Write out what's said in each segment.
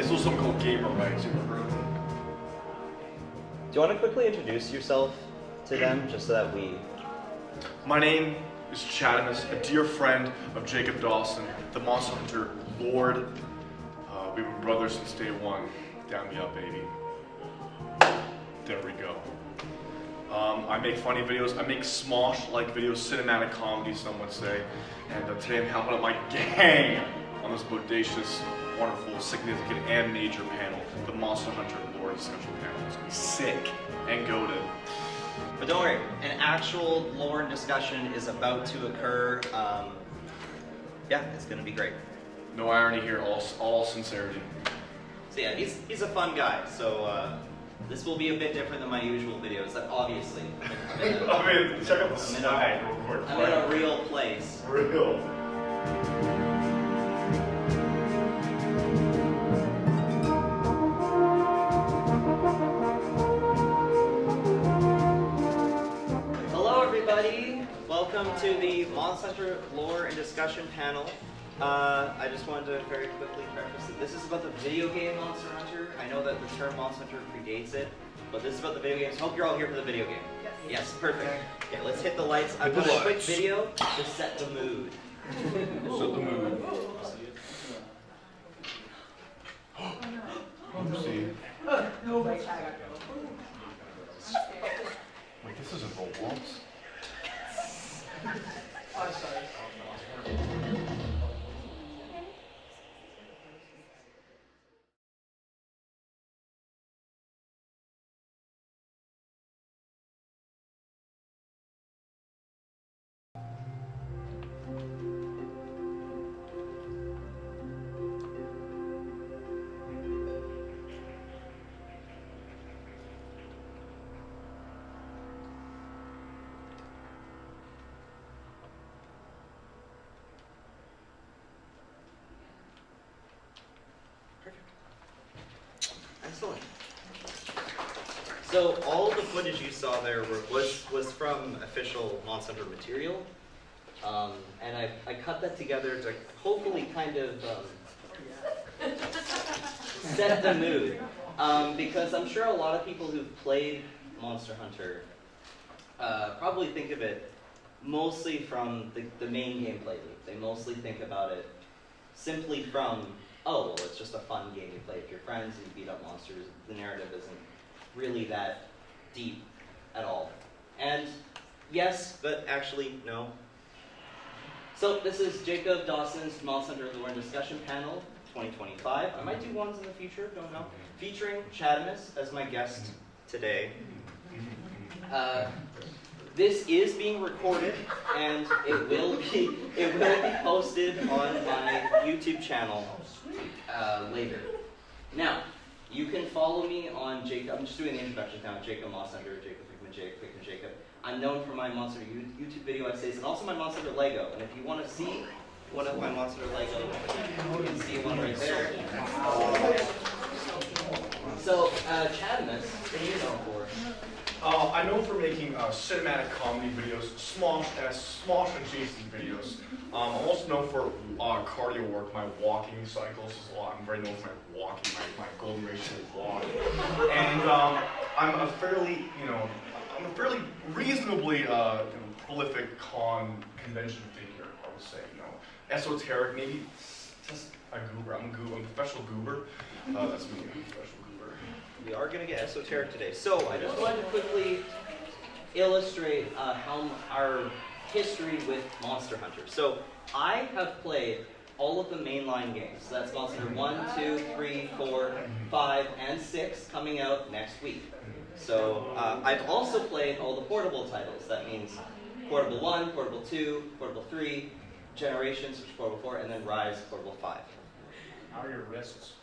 It's also something called gamer rights. You ever heard of it? Do you want to quickly introduce yourself to them, just so that we... My name is Chadimus, a dear friend of Jacob Dawson, the Monster Hunter Lord. We've been brothers since day one. Down me up, baby. There we go. I make funny videos. I make Smosh-like videos, cinematic comedy, some would say. And today I'm helping out my gang on this bodacious, wonderful, significant, and major panel, the Monster Hunter Lore discussion panel. It's gonna be sick and goated. But don't worry, an actual lore discussion is about to occur. Yeah, it's gonna be great. No irony here, all sincerity. So yeah, he's a fun guy. So this will be a bit different than my usual videos. Obviously, Check out the side real quick. I'm in a real place. Real. Hello, everybody. Welcome to the Monster Hunter Lore and Discussion panel. I just wanted to very quickly preface that this is about the video game Monster Hunter. I know that the term Monster Hunter predates it, but this is about the video games. Hope you're all here for the video game. Yes, perfect. Okay, let's hit the lights. I've got a quick video to set the mood. Set the mood. See. Wait, this isn't Roblox. I'm sorry. Excellent. So all the footage you saw there was from official Monster Hunter material, and I cut that together to hopefully kind of set the mood, because I'm sure a lot of people who've played Monster Hunter probably think of it mostly from the main gameplay loop. They mostly think about it simply from, oh, well, it's just a fun game you play with your friends and you beat up monsters. The narrative isn't really that deep at all. And yes, but actually, no. So this is Jacob Dawson's Monster Hunter Lore and Discussion Panel 2025. I might do ones in the future, don't know. Featuring Chadimus as my guest today. This is being recorded, and it will be posted on my YouTube channel later. Now, you can follow me on Jacob. I'm just doing the introduction now. Jacob Monster Hunter, Jacob Pickman Jacob. I'm known for my Monster YouTube video essays and also my Monster Hunter Lego. And if you want to see one of my Monster Hunter Lego, you can see one right there. So, Chadimus, what are you known for? I'm known for making cinematic comedy videos, Smosh adjacent videos. I'm also known for cardio work, my walking cycles is a lot. I'm very known for my walking, my golden ratio walk. And I'm a fairly reasonably prolific convention figure, I would say. Esoteric, maybe just a goober. I'm a professional goober. That's me, I'm a professional goober. We are going to get esoteric today. So I just wanted to quickly illustrate how our history with Monster Hunter. So I have played all of the mainline games. So that's Monster Hunter 1, 2, 3, 4, 5, and 6 coming out next week. So I've also played all the portable titles. That means Portable 1, Portable 2, Portable 3, Generations, which is Portable 4, and then Rise, Portable 5. How are your wrists?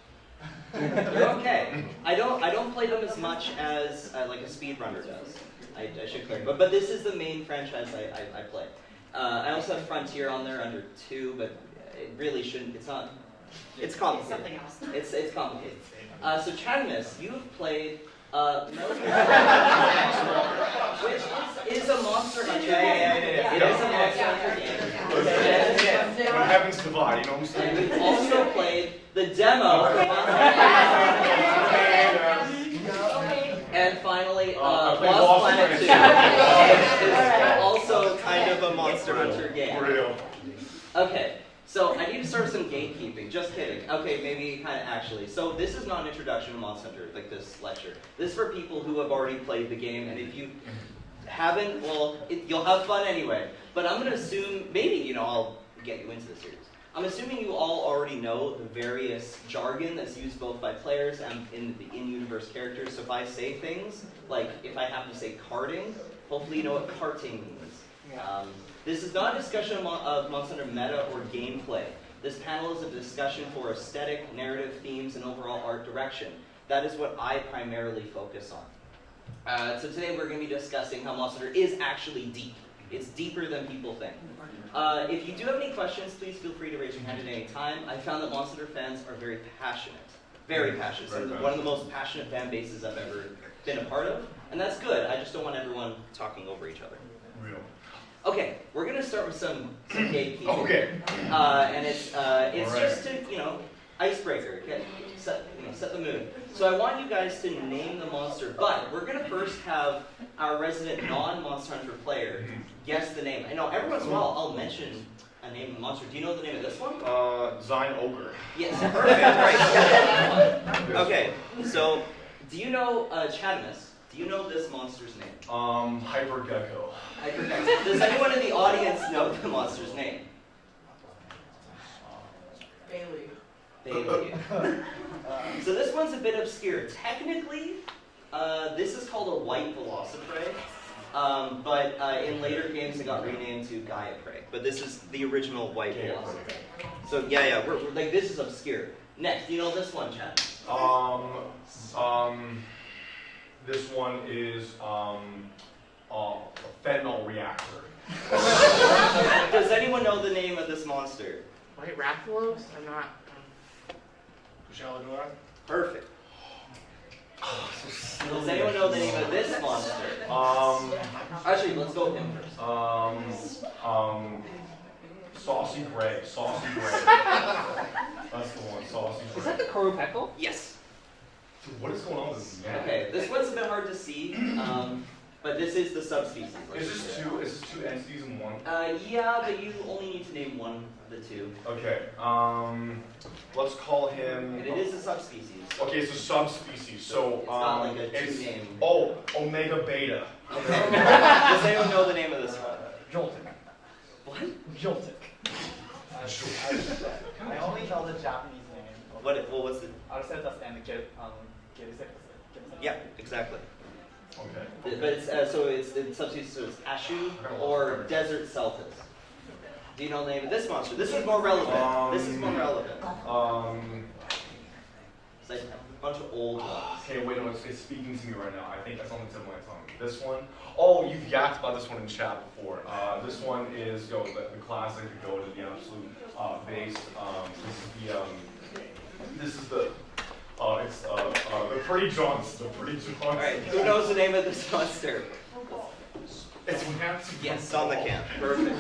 They're okay. I don't play them as much as like a speedrunner does. I should clear. But this is the main franchise I play. I also have Frontier on there under 2, but it really shouldn't. It's not. It's complicated. It's something else. It's complicated. So Chadimus, you have played. Which is a Monster Hunter game. It is a Monster Hunter game. When heavens divide, you know what I'm saying? And we've also played the the demo. And finally, Lost Planet 2 is also kind of a Monster Hunter game. Real. Okay, so I need to start some gatekeeping. Just kidding. Okay, maybe kind of actually. So this is not an introduction to Monster Hunter, like this lecture. This is for people who have already played the game, and if you haven't, well, you'll have fun anyway. But I'm going to assume, maybe, I'll get you into the series. I'm assuming you all already know the various jargon that's used both by players and in the in-universe characters. So if I say things, like if I happen to say karting, hopefully you know what karting means. This is not a discussion of Monster Hunter meta or gameplay. This panel is a discussion for aesthetic, narrative themes, and overall art direction. That is what I primarily focus on. So today we're going to be discussing how Monster Hunter is actually deep. It's deeper than people think. If you do have any questions, please feel free to raise your hand at any time. I found that Monster Hunter fans are very passionate. Very passionate. So one of the most passionate fan bases I've ever been a part of. And that's good. I just don't want everyone talking over each other. Real. Okay, we're going to start with some gatekeeping. Okay. And it's right. just to, icebreaker. Okay? Set the mood. So I want you guys to name the monster, but we're going to first have our resident non-Monster Hunter player guess the name. I know every once in a while I'll mention a name of the monster. Do you know the name of this one? Zine Ogre. Yes, perfect. Right. Okay, so do you know Chadimus? Do you know this monster's name? Hyper Gecko. Does anyone in the audience know the monster's name? Bailey. So this one's a bit obscure. Technically, this is called a white velociprey, but in later games it got renamed to Gaia Prey. But this is the original white velociprey. So yeah, we're like, this is obscure. Next, do you know this one, Chad? This one is a fentanyl reactor. Does anyone know the name of this monster? Wait, Rathalos? I'm not. Perfect. Does anyone know the name of this monster? Actually, let's go with him first. Saucy Gray. Saucy Gray. That's the one. Saucy Gray. Is that the Korupeckle? Yes. Dude, what is going on with this man? Okay, this one's a bit hard to see, but this is the subspecies. Is this two entities in one? Yeah, but you only need to name one of the two. Okay. Let's call him. And it is a subspecies. Okay, so subspecies. So it's not like a two-name. Oh, Omega Beta. Okay. Does anyone know the name of this one? Joltik. What? Joltik. I only know the Japanese name. What's the? Yeah, exactly. Okay. But it's so it's in subspecies. So it's Ashu or Desert Celtis. Do you know the name of this monster? This is more relevant. This is more relevant. It's like a bunch of old ones. Okay, wait, no, it's speaking to me right now. I think that's on the tip of my tongue. This one. Oh, you've yacked about this one in chat before. This one is the classic, the go to the absolute base. This is the pretty jaunts. The pretty jaunts. All right, who knows the name of this monster? It's Matt. Yes, on the camp. Perfect.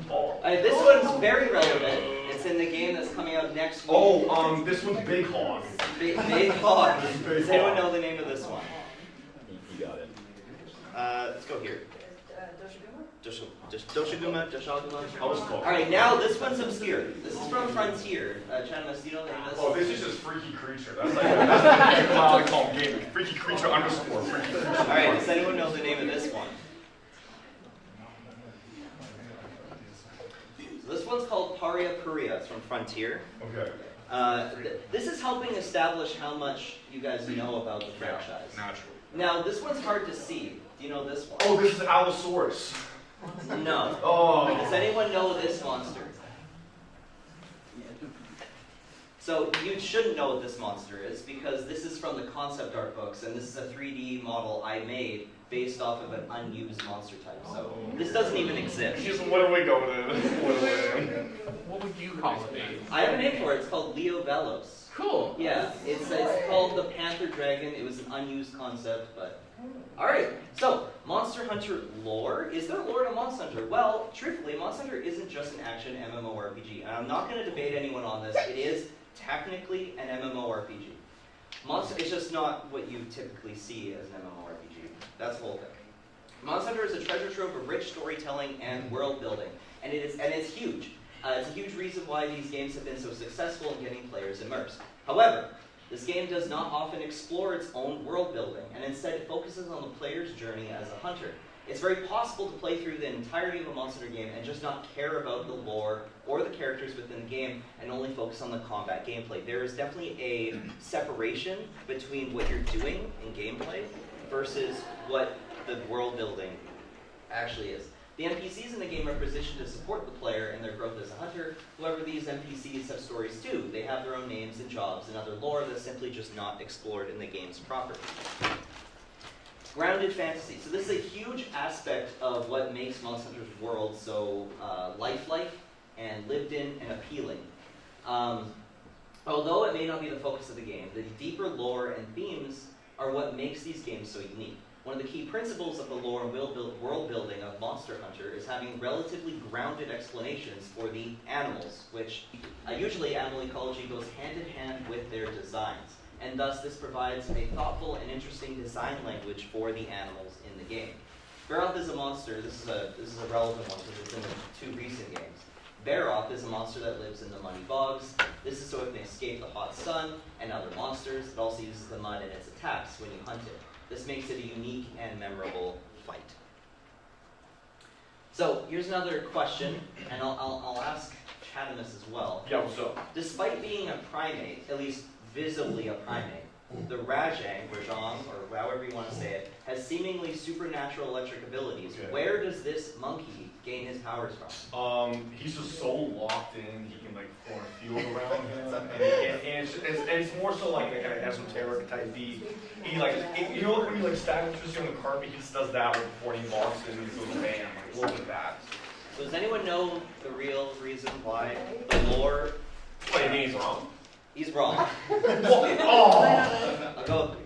Ball. This one's very relevant. It's in the game that's coming out next week. Oh, this one's Big Hog. Big Hog. Big Does anyone Hog. know the name of this one? You got it. Let's go here. Doshiguma? How was it called? Alright, now this one's obscure. This is from Frontier. Chadimus, do you know the name of this? Oh, this is just Freaky Creature. That's like how I call him gaming. Freaky Creature _ Freaky Creature. Alright, does anyone know the name of this one? So this one's called Paria Puria. It's from Frontier. Okay. This is helping establish how much you guys know about the franchise. Naturally. Now, this one's hard to see. Do you know this one? Oh, this is Allosaurus. No. Oh. Does anyone know this monster? So you shouldn't know what this monster is because this is from the concept art books and this is a 3D model I made based off of an unused monster type. So this doesn't even exist. What are we going in? What would you call it? I have a name for it. It's called Leo Velos. Cool. Yeah, it's called the Panther Dragon. It was an unused concept, but... Alright, so, Monster Hunter lore. Is there lore to Monster Hunter? Well, truthfully, Monster Hunter isn't just an action MMORPG, and I'm not going to debate anyone on this. It is technically an MMORPG. It's just not what you typically see as an MMORPG. That's the whole thing. Monster Hunter is a treasure trove of rich storytelling and world building, and it's huge. It's a huge reason why these games have been so successful in getting players immersed. However, this game does not often explore its own world building, and instead focuses on the player's journey as a hunter. It's very possible to play through the entirety of a Monster Hunter game and just not care about the lore or the characters within the game and only focus on the combat gameplay. There is definitely a separation between what you're doing in gameplay versus what the world building actually is. The NPCs in the game are positioned to support the player in their growth as a hunter. However, these NPCs have stories too. They have their own names and jobs and other lore that's simply just not explored in the game's property. Grounded fantasy. So this is a huge aspect of what makes Monster Hunter's world so lifelike and lived in and appealing. Although it may not be the focus of the game, the deeper lore and themes are what makes these games so unique. One of the key principles of the lore and world building of Monster Hunter is having relatively grounded explanations for the animals, which usually animal ecology goes hand in hand with their designs. And thus this provides a thoughtful and interesting design language for the animals in the game. Baroth is a monster. This is a relevant one because it's in the two recent games. Baroth is a monster that lives in the muddy bogs. This is so it can escape the hot sun and other monsters. It also uses the mud in its attacks when you hunt it. This makes it a unique and memorable fight. So here's another question, and I'll ask Chadimus as well. Yeah, what's up? Despite being a primate, at least visibly a primate, the Rajang, or however you want to say it, has seemingly supernatural electric abilities. Yeah. Where does this monkey gain his powers from? He's just so locked in, he can like form a field around him, and it's more so like an esoteric type beat. He like, you know when you like stack just on the carpet, he just does that before he walks in, and he goes bam, like look at that. So does anyone know the real reason why the lore? Wait, he's wrong. He's wrong. Oh! I'll go.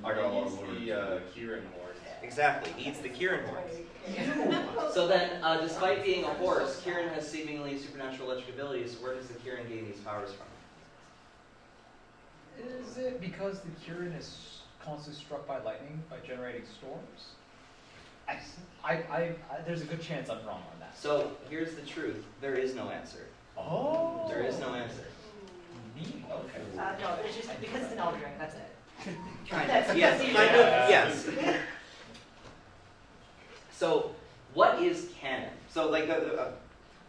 I got a lot of words. The Kieran horse. Exactly, he eats the Kieran horns. So then, despite being a horse, Kieran has seemingly supernatural electric abilities. Where does the Kieran gain these powers from? Is it because the Kieran is constantly struck by lightning by generating storms? There's a good chance I'm wrong on that. So here's the truth: there is no answer. Oh. There is no answer. Neat. Okay. No, it's just because it's an Elder Drink, that's it. Kind That's- of. Yes. that's Kind the- of. Yes. So, what is canon? So, like,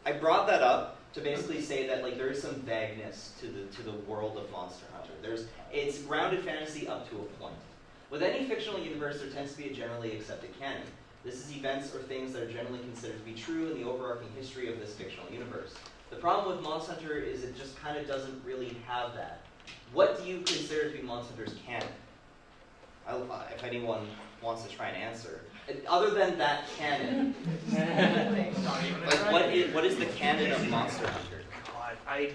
I brought that up to basically say that like there is some vagueness to the world of Monster Hunter. It's grounded fantasy up to a point. With any fictional universe, there tends to be a generally accepted canon. This is events or things that are generally considered to be true in the overarching history of this fictional universe. The problem with Monster Hunter is it just kind of doesn't really have that. What do you consider to be Monster Hunter's canon? If anyone wants to try and answer. Other than that canon, like what is the canon of Monster Hunter? God, I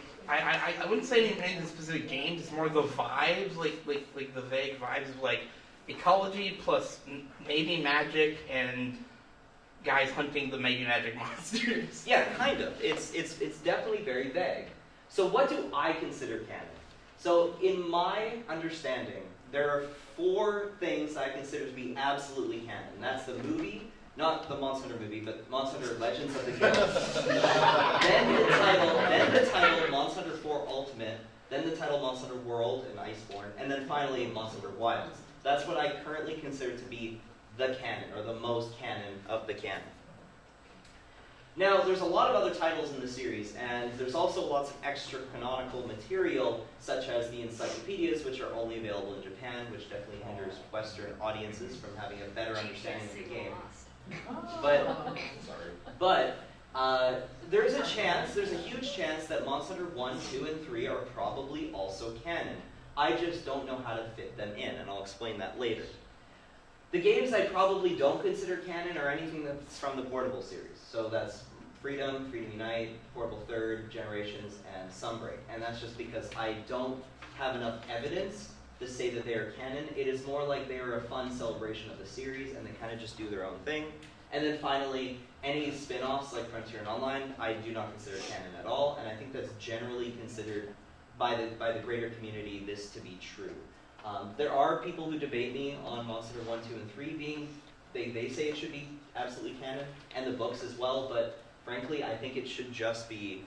wouldn't say anything in specific games. It's more the vibes, like the vague vibes of like ecology plus maybe magic and guys hunting the maybe magic monsters. Yeah, kind of. It's definitely very vague. So what do I consider canon? So in my understanding, there are 4 things I consider to be absolutely canon. And that's the movie, not the Monster Hunter movie, but Monster Hunter Legends of the Guild. then the title Monster Hunter 4 Ultimate, then the title Monster Hunter World and Iceborne, and then finally Monster Hunter Wilds. That's what I currently consider to be the canon, or the most canon of the canon. Now, there's a lot of other titles in the series, and there's also lots of extra canonical material, such as the encyclopedias, which are only available in Japan, which definitely hinders Western audiences from having a better understanding of the game. But there's a huge chance that Monster Hunter 1, 2, and 3 are probably also canon. I just don't know how to fit them in, and I'll explain that later. The games I probably don't consider canon are anything that's from the Portable series. So that's Freedom, Freedom Unite, Portable Third, Generations, and Sunbreak. And that's just because I don't have enough evidence to say that they are canon. It is more like they are a fun celebration of the series, and they kind of just do their own thing. And then finally, any spin-offs like Frontier and Online, I do not consider canon at all, and I think that's generally considered by the greater community this to be true. There are people who debate me on Monster Hunter 1, 2, and 3 being, they say it should be absolutely canon, and the books as well, but frankly, I think it should just be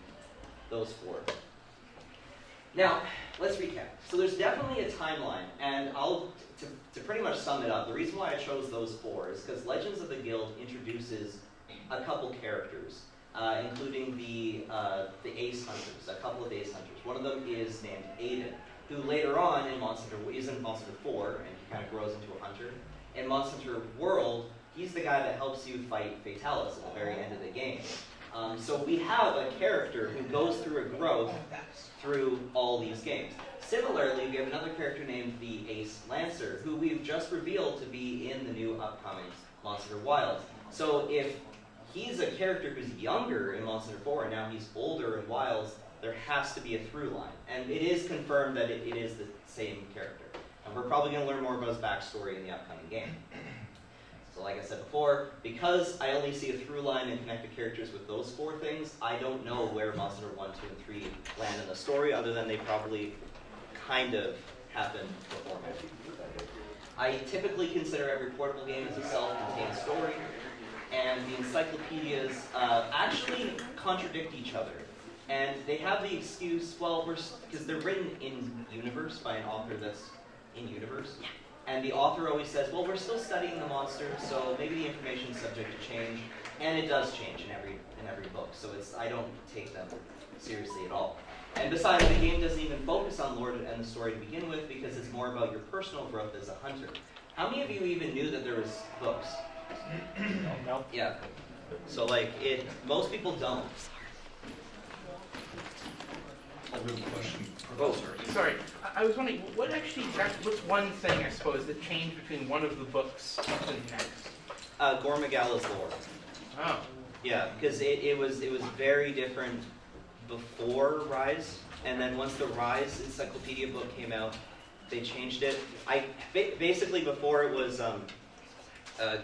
those 4. Now, let's recap. So there's definitely a timeline, and to pretty much sum it up, the reason why I chose those 4 is because Legends of the Guild introduces a couple characters, including the Ace Hunters, a couple of Ace Hunters. One of them is named Aiden, who later on in is in Monster Hunter 4, and he kind of grows into a hunter. In Monster Hunter World, he's the guy that helps you fight Fatalis at the very end of the game. So we have a character who goes through a growth through all these games. Similarly, we have another character named the Ace Lancer, who we've just revealed to be in the new upcoming Monster Hunter Wilds. So if he's a character who's younger in Monster Hunter 4, and now he's older in Wilds, there has to be a through line. And it is confirmed that it is the same character. And we're probably going to learn more about his backstory in the upcoming game. So like I said before, because I only see a through line and connected characters with those 4 things, I don't know where Monster Hunter 1, 2, and 3 land in the story, other than they probably kind of happen beforehand. I typically consider every portable game as a self-contained story, and the encyclopedias actually contradict each other. And they have the excuse, well, because they're written in universe by an author that's in universe. And the author always says, well, we're still studying the monster, so maybe the information is subject to change. And it does change in every book, so I don't take them seriously at all. And besides, the game doesn't even focus on lore and the story to begin with, because it's more about your personal growth as a hunter. How many of you even knew that there was books? No. Yeah. So most people don't. I'll move the question. Oh, Sorry, I was wondering, what's one thing, I suppose, that changed between one of the books and the next? Gore Magala's lore. Oh. Yeah, because it was very different before Rise, and then once the Rise encyclopedia book came out, they changed it. Basically before it was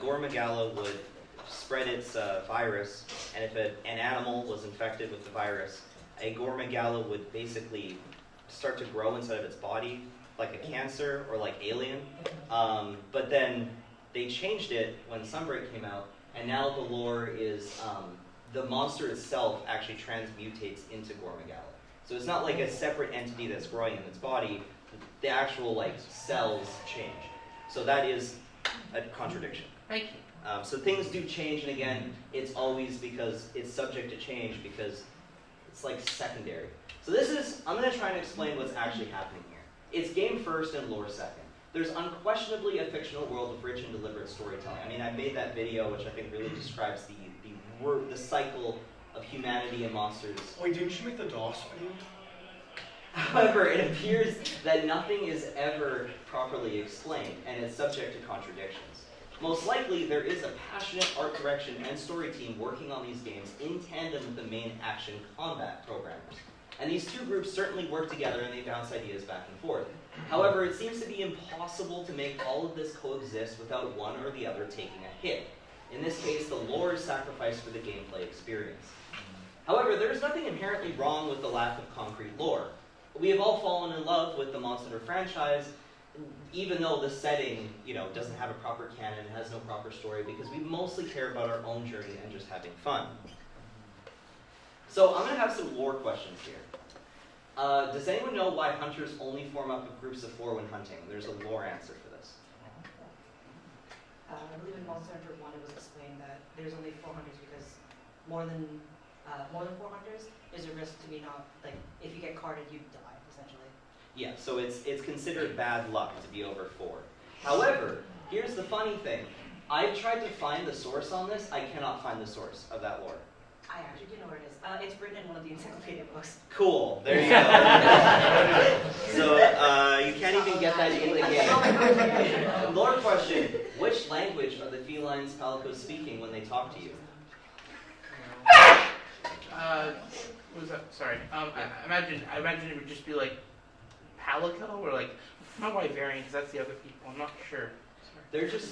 Gore Magala would spread its virus, and if an animal was infected with the virus, a Gore Magala would basically start to grow inside of its body, like a cancer or like Alien. But then they changed it when Sunbreak came out, and now the lore is the monster itself actually transmutates into Gore Magala. So it's not like a separate entity that's growing in its body. The actual cells change. So that is a contradiction. Thank you. So things do change, and again, it's always because it's subject to change because it's secondary. So I'm going to try and explain what's actually happening here. It's game first and lore second. There's unquestionably a fictional world of rich and deliberate storytelling. I mean, I made that video, which I think really describes the cycle of humanity and monsters. Wait, didn't you make the DOS video? However, it appears that nothing is ever properly explained, and it's subject to contradictions. Most likely, there is a passionate art direction and story team working on these games in tandem with the main action combat programmers. And these two groups certainly work together and they bounce ideas back and forth. However, it seems to be impossible to make all of this coexist without one or the other taking a hit. In this case, the lore is sacrificed for the gameplay experience. However, there is nothing inherently wrong with the lack of concrete lore. We have all fallen in love with the Monster Hunter franchise, even though the setting, doesn't have a proper canon, has no proper story, because we mostly care about our own journey and just having fun. So I'm going to have some lore questions here. Does anyone know why hunters only form up of groups of 4 when hunting? There's a lore answer for this. I believe in Monster Hunter 1 it was explained that there's only 4 hunters because more than 4 hunters, there's a risk to be if you get carded, you die, essentially. Yeah, so it's considered bad luck to be over 4. However, here's the funny thing. I've tried to find the source on this. I cannot find the source of that lore. I actually do know where it is. It's written in one of the encyclopedia books. Cool, there you go. So you can't even get that in the game. Lore question, which language are the felines Palicos speaking when they talk to you? What was that? Sorry. I imagine it would just be like Palico or not Wyverian, because that's the other people. I'm not sure. Sorry. They're just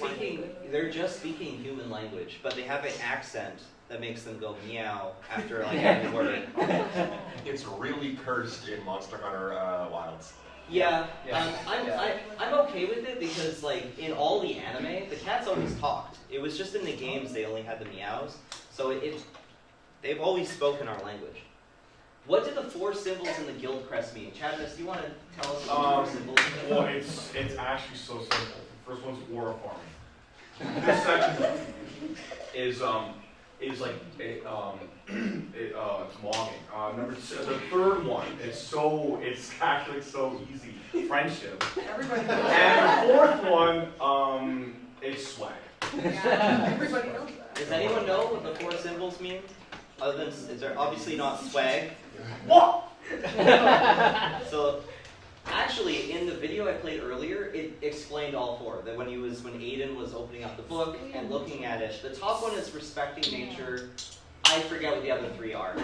speaking human language, but they have an accent that makes them go meow after like every word. It's really cursed in Monster Hunter Wilds. Yeah, Yeah. I'm okay with it because like in all the anime, the cats always talked. It was just in the games they only had the meows, so they've always spoken our language. What do the 4 symbols in the guild crest mean? Chadimus, do you want to tell us what the 4 symbols mean? Well, it's actually so simple. The first one's aura farming. This section is like it's longing. Number 2, the third one it's actually so easy. Friendship. Everybody knows. And the fourth one is swag. Everybody knows that. Does anyone know what the 4 symbols mean? Other than they're obviously not swag. What? So, actually, in the video I played earlier, it explained all 4. That when Aiden was opening up the book and looking at it, the top one is respecting nature. I forget what the other 3 are.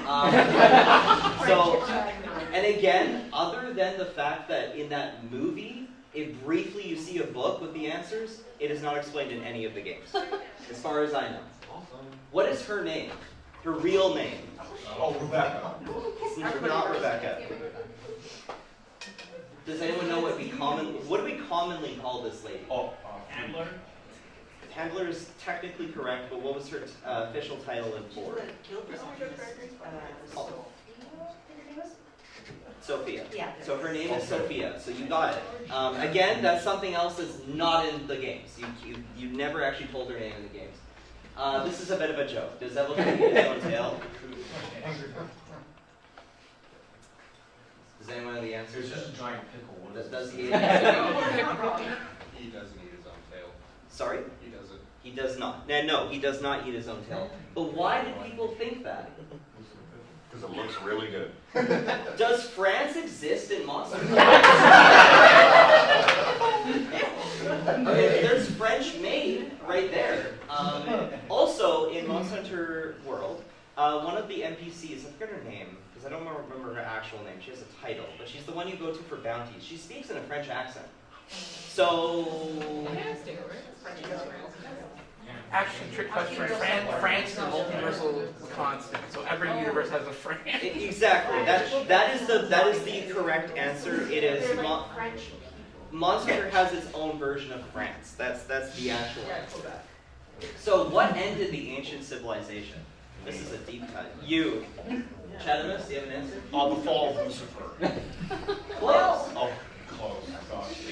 And again, other than the fact that in that movie, if briefly you see a book with the answers, it is not explained in any of the games, as far as I know. What is her name? Her real name? Oh, Rebecca. It's not Rebecca. Does anyone know what do we commonly call this lady? Oh, Handler? Handler is technically correct, but what was her official title in 4? Sophia. Yeah. So her name is Sophia. So you got it. Again, that's something else that's not in the games. You never actually told her name in the games. This is a bit of a joke. Does Evelyn eat his own tail? Does anyone know the answer? It's just a giant pickle. What is Does it? he eat his tail? He doesn't eat his own tail. Sorry? He doesn't. He does not. No, he does not eat his own tail. But why did people think that? Because it looks really good. Does France exist in Monster Hunter? Okay, there's French maid right there. Also, in Monster Hunter World, one of the NPCs, I forget her name, because I don't remember her actual name. She has a title, but she's the one you go to for bounties. She speaks in a French accent. So... Actually, trick question. France is a multiversal constant, so every universe has a France. Exactly. That is the correct answer. It is Monster Hunter has its own version of France. That's the actual answer. So what ended the ancient civilization? This is a deep cut. You, Chadimus, do you have an answer? the fall of Lucifer. Close. Oh, close. Gosh.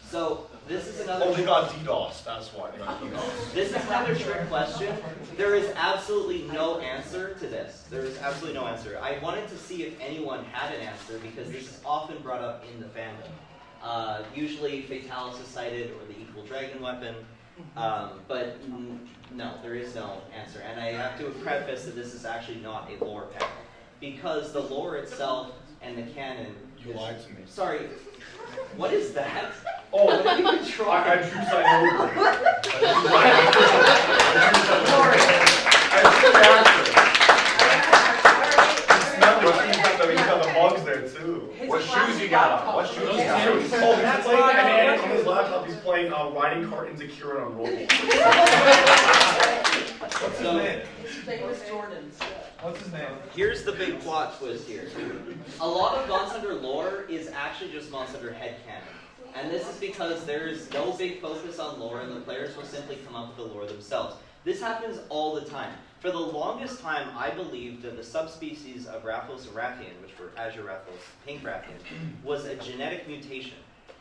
So this is another. Oh, they got DDoS. That's why they got DDoS. This is another trick question. There is absolutely no answer to this. There is absolutely no answer. I wanted to see if anyone had an answer because this is often brought up in the fandom. Usually Fatalis is cited or the equal dragon weapon, but no, there is no answer. And I have to preface that this is actually not a lore pack because the lore itself and the canon. You lied to me. Sorry, what is that? Oh, What have you been I trying? drew side over. He's got the bugs there too. What shoes you got on? What shoes you got on? Oh, he's playing, and on his laptop, he's playing riding cart into Kieran on Roblox. What's his name? Famous Jordans. What's his name? Here's the big plot twist here. A lot of Monster Hunter lore is actually just Monster Hunter headcanon. And this is because there is no big focus on lore and the players will simply come up with the lore themselves. This happens all the time. For the longest time, I believed that the subspecies of Rathalos and Rathian, which were Azure Rathalos, Pink Rathian, was a genetic mutation.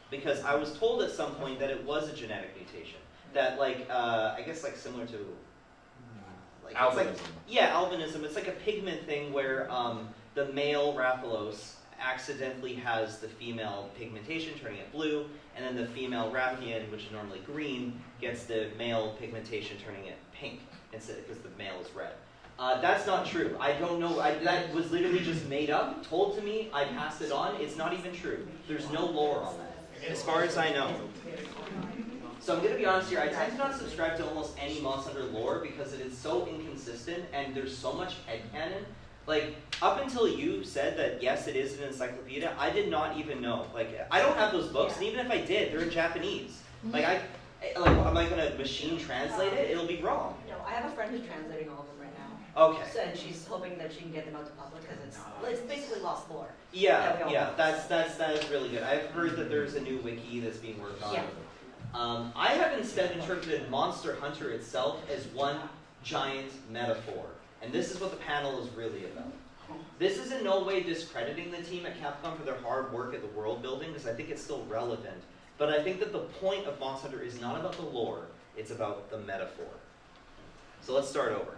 Because I was told at some point that it was a genetic mutation. That I guess similar to Albinism. Albinism. It's like a pigment thing where the male Rathalos accidentally has the female pigmentation, turning it blue, and then the female Rathian, which is normally green, gets the male pigmentation, turning it pink, instead because the male is red. That's not true. I don't know. That was literally just made up, told to me. I passed it on. It's not even true. There's no lore on that, as far as I know. So I'm going to be honest here, I tend to not subscribe to almost any Monster Hunter lore because it is so inconsistent and there's so much headcanon. Up until you said that yes, it is an encyclopedia, I did not even know. I don't have those books, and even if I did, they're in Japanese. Like am I gonna machine translate it? It'll be wrong. No, I have a friend who's translating all of them right now. Okay. So, and she's hoping that she can get them out to public because it's basically lost lore. Yeah, that is really good. I've heard that there's a new wiki that's being worked on. Yeah. I have instead interpreted Monster Hunter itself as one giant metaphor, and this is what the panel is really about. This is in no way discrediting the team at Capcom for their hard work at the world building, because I think it's still relevant. But I think that the point of Monster Hunter is not about the lore, it's about the metaphor. So let's start over.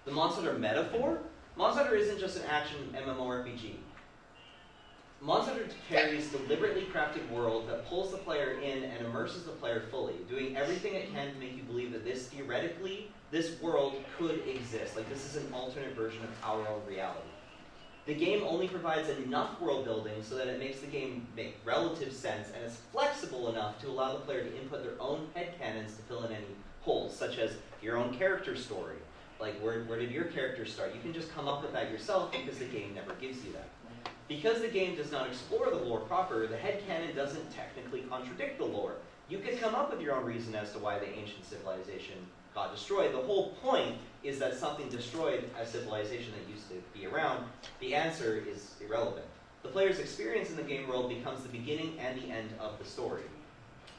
The Monster Hunter metaphor? Monster Hunter isn't just an action MMORPG. Monster Hunter carries a deliberately crafted world that pulls the player in and immerses the player fully, doing everything it can to make you believe that this world could exist. Like, this is an alternate version of our own reality. The game only provides enough world building so that it makes the game make relative sense, and it's flexible enough to allow the player to input their own headcanons to fill in any holes, such as your own character story. Like, where did your character start? You can just come up with that yourself because the game never gives you that. Because the game does not explore the lore proper, the headcanon doesn't technically contradict the lore. You can come up with your own reason as to why the ancient civilization got destroyed. The whole point is that something destroyed a civilization that used to be around. The answer is irrelevant. The player's experience in the game world becomes the beginning and the end of the story.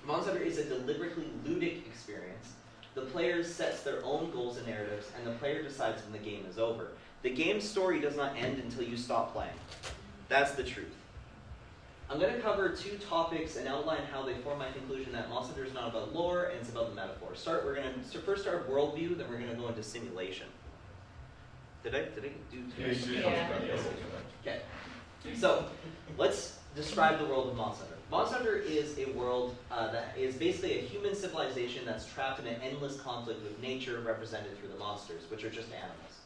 Monster Hunter is a deliberately ludic experience. The player sets their own goals and narratives, and the player decides when the game is over. The game's story does not end until you stop playing. That's the truth. I'm going to cover two topics and outline how they form my conclusion that Monster Hunter is not about lore and it's about the metaphor. We're going to first start with worldview, then we're going to go into simulation. Did I do? Yeah. Okay. So let's describe the world of Monster Hunter. Monster Hunter is a world that is basically a human civilization that's trapped in an endless conflict with nature, represented through the monsters, which are just animals.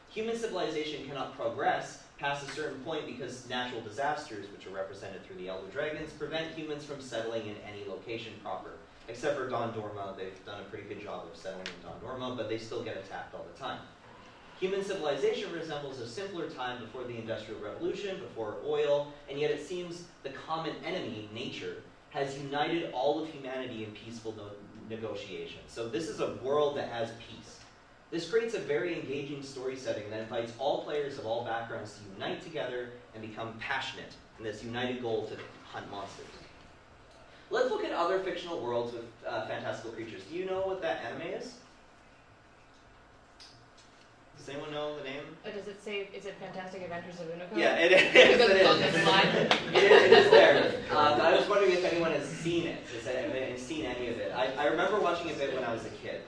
Human civilization cannot progress past a certain point because natural disasters, which are represented through the Elder Dragons, prevent humans from settling in any location proper. Except for Don Dorma, they've done a pretty good job of settling in Don Dorma, but they still get attacked all the time. Human civilization resembles a simpler time before the Industrial Revolution, before oil, and yet it seems the common enemy, nature, has united all of humanity in peaceful negotiation. So this is a world that has peace. This creates a very engaging story setting that invites all players of all backgrounds to unite together and become passionate in this united goal to hunt monsters. Let's look at other fictional worlds with fantastical creatures. Do you know what that anime is? Does anyone know the name? Does it say, is it Fantastic Adventures of Unicorn? Yeah, it is. Because it's on the slide. It is there. I was wondering if anyone has seen it, has seen any of it. I remember watching a bit when I was a kid.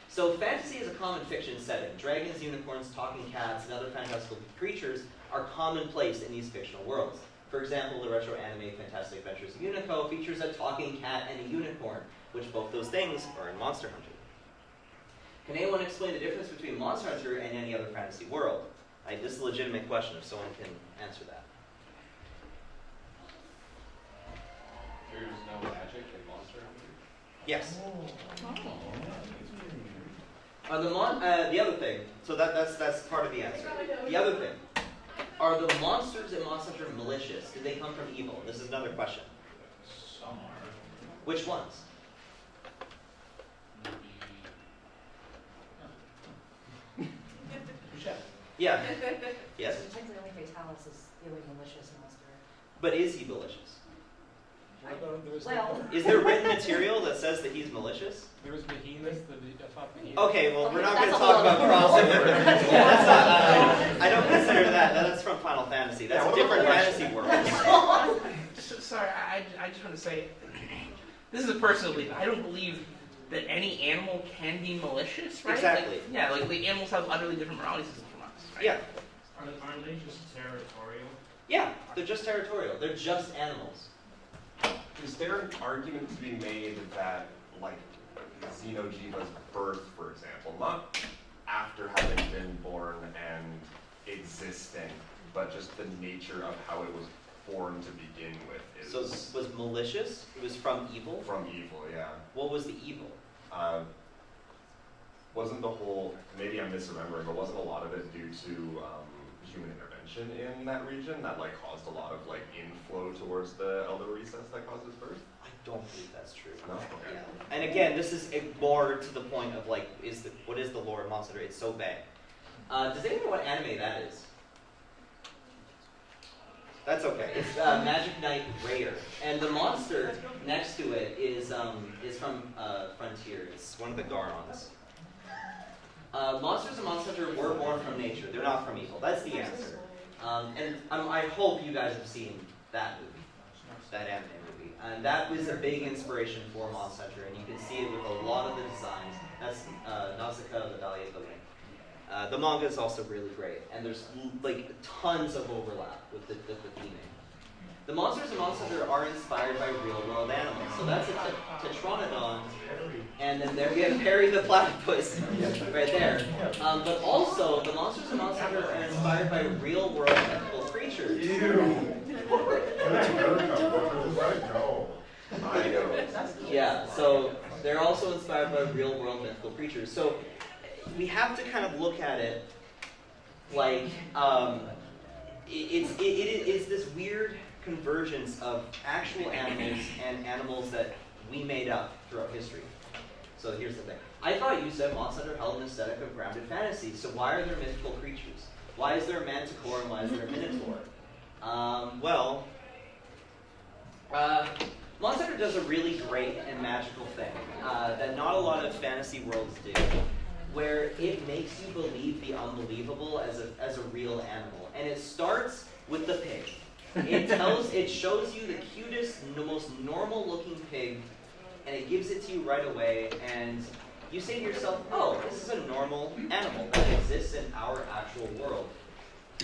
So fantasy is a common fiction setting. Dragons, unicorns, talking cats, and other fantastical creatures are commonplace in these fictional worlds. For example, the retro anime Fantastic Adventures of Unicorn features a talking cat and a unicorn, which both those things are in Monster Hunter. Can anyone explain the difference between Monster Hunter and any other fantasy world? This is a legitimate question if someone can answer that. There's no magic in Monster Hunter? Yes. The other thing, so that's part of the answer. The other thing, are the monsters in Monster Hunter malicious? Do they come from evil? This is another question. Some are. Which ones? Yeah. Yes. Technically, only Fatalis is the only malicious monster. But is he malicious? Well, Is there written material that says that he's malicious? There was Behemoth, I thought Behemoth. Okay, well, we're not going to That's a talk whole about other crossover. That's not, I don't consider that. That's from Final Fantasy. That's a different fantasy world. Sorry, I just want to say, this is a personal belief. I don't believe that any animal can be malicious, right? Exactly. Like animals have utterly different morality systems from us, right? Yeah. Aren't they just territorial? Yeah, they're just territorial. They're just animals. Is there an argument to be made that, like, Xenojiva's birth, for example, not after having been born and existing, but just the nature of how it was born to begin with is... So it was malicious? It was from evil? From evil, yeah. What was the evil? Wasn't the whole, maybe I'm misremembering, but wasn't a lot of it due to human intervention in that region that like caused a lot of like inflow towards the elder recess that caused its birth? I don't believe that's true. No? Yeah. And again, this is more to the point of like, what is the lore of Monster Hunter? It's so vague. Does anyone know what anime that is? That's okay. It's Magic Knight Rare, and the monster next to it is from Frontier. It's one of the Garons. Monsters in Monster Hunter were born from nature. They're not from evil. That's the answer. And I hope you guys have seen that movie, that anime movie. And that was a big inspiration for Monster Hunter, and you can see it with a lot of the designs. That's Nausicaa, the Valley of the Wind. The manga is also really great, and there's like tons of overlap with the theming. The monsters in Monster Hunter are inspired by real-world animals. So that's a Tetranodon, and then there we have Perry the platypus right there. But also, the monsters in Monster Hunter are inspired by real-world mythical creatures. I know. Yeah, so they're also inspired by real-world mythical creatures. So we have to kind of look at it like it's this weird convergence of actual animals and animals that we made up throughout history. So here's the thing. I thought you said Monster Hunter held an aesthetic of grounded fantasy, so why are there mythical creatures? Why is there a manticore and why is there a minotaur? Monster Hunter does a really great and magical thing that not a lot of fantasy worlds do, where it makes you believe the unbelievable as a real animal. And it starts with the pig. It shows you the cutest, most normal looking pig, and it gives it to you right away, and you say to yourself, oh, this is a normal animal that exists in our actual world.